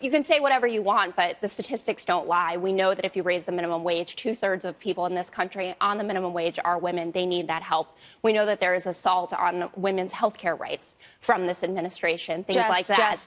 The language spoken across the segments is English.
You can say whatever you want, but the statistics don't lie. We know that if you raise the minimum wage, 2/3 of people in this country on the minimum wage are women. They need that help. We know that there is assault on women's health care rights from this administration, things like that.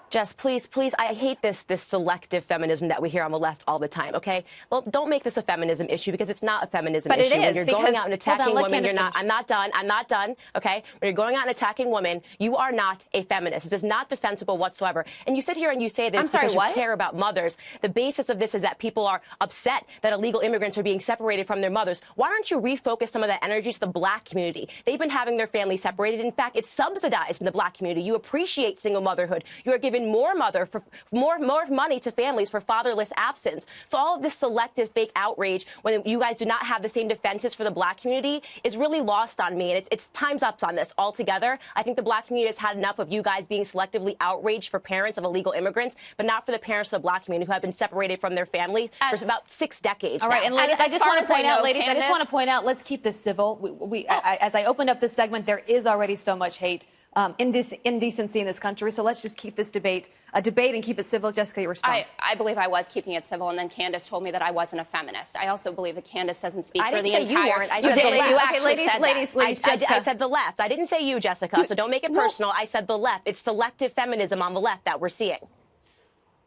Jess, please, I hate this selective feminism that we hear on the left all the time, okay? Well, don't make this a feminism issue because it's not a feminism issue. But it is, when you're going out and attacking women, you're not, I'm not done, okay? When you're going out and attacking women, you are not a feminist. This is not defensible whatsoever. And you sit here and you say this because you care about mothers. The basis of this is that people are upset that illegal immigrants are being separated from their mothers. Why don't you refocus some of that energy to the Black community? They've been having their families separated. In fact, it's subsidized in the Black community. You appreciate single motherhood. You are giving more money to families for fatherless absence. So all of this selective fake outrage when you guys do not have the same defenses for the Black community is really lost on me. And it's time's up on this altogether. I think the Black community has had enough of you guys being selectively outraged for parents of illegal immigrants, but not for the parents of the Black community who have been separated from their family for about 6 decades. All right, and ladies, I just want to point out, ladies, I just want to point out, let's keep this civil. As I opened up this segment, there is already so much hate. Indecency in this country. So let's just keep this debate a debate and keep it civil. Jessica, your response. I believe I was keeping it civil, and then Candace told me that I wasn't a feminist. I also believe that Candace doesn't speak for the entire. You weren't. I said the left. You actually said ladies, Jessica. I said the left. I didn't say you, Jessica. So don't make it personal. I said the left. It's selective feminism on the left that we're seeing.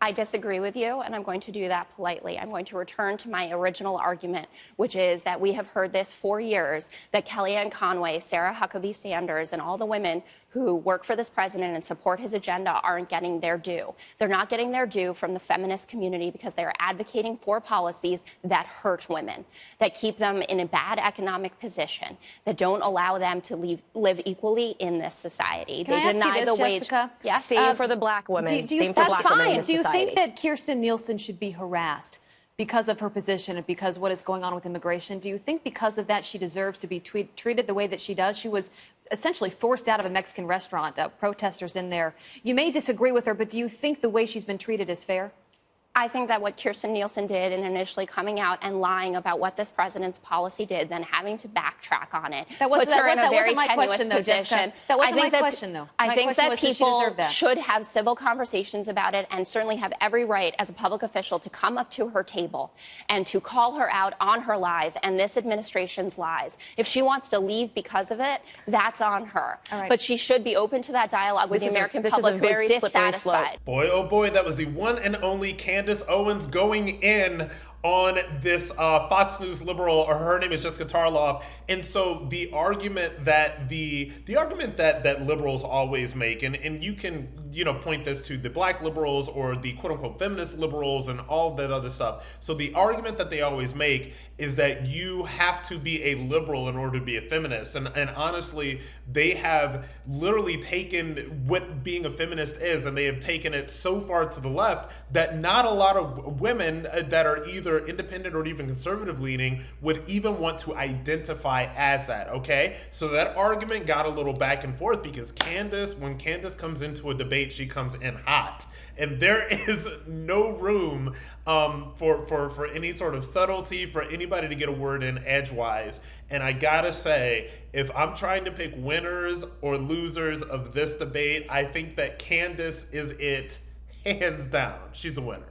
I disagree with you, and I'm going to do that politely. I'm going to return to my original argument, which is that we have heard this for years, that Kellyanne Conway, Sarah Huckabee Sanders, and all the women who work for this president and support his agenda aren't getting their due. They're not getting their due from the feminist community because they're advocating for policies that hurt women, that keep them in a bad economic position, that don't allow them to live equally in this society. Can they deny the wage. Jessica? Yes. Same for the Black women. Same for Black women in this Do you society. think that Kirstjen Nielsen should be harassed because of her position and because what is going on with immigration? Do you think because of that she deserves to be treated the way that she does? She was essentially forced out of a Mexican restaurant, protesters in there. You may disagree with her, but do you think the way she's been treated is fair? I think that what Kirstjen Nielsen did in initially coming out and lying about what this president's policy did, then having to backtrack on it, puts her in a very tenuous position. That wasn't my question, though. I think that people should have civil conversations about it and certainly have every right as a public official to come up to her table and to call her out on her lies and this administration's lies. If she wants to leave because of it, that's on her. But she should be open to that dialogue with the American public who is dissatisfied. Boy, oh boy, that was the one and only Candace Owens going in on this Fox News liberal, or her name is Jessica Tarloff. And so the argument that the argument that liberals always make, and you can, point this to the Black liberals or the quote unquote feminist liberals and all that other stuff. So the argument that they always make is that you have to be a liberal in order to be a feminist. And honestly, they have literally taken what being a feminist is, and they have taken it so far to the left that not a lot of women that are either independent or even conservative leaning would even want to identify as that, okay? So that argument got a little back and forth because when Candace comes into a debate, she comes in hot. And there is no room for any sort of subtlety, for anybody to get a word in edgewise. And I gotta say, if I'm trying to pick winners or losers of this debate, I think that Candace is it hands down. She's a winner.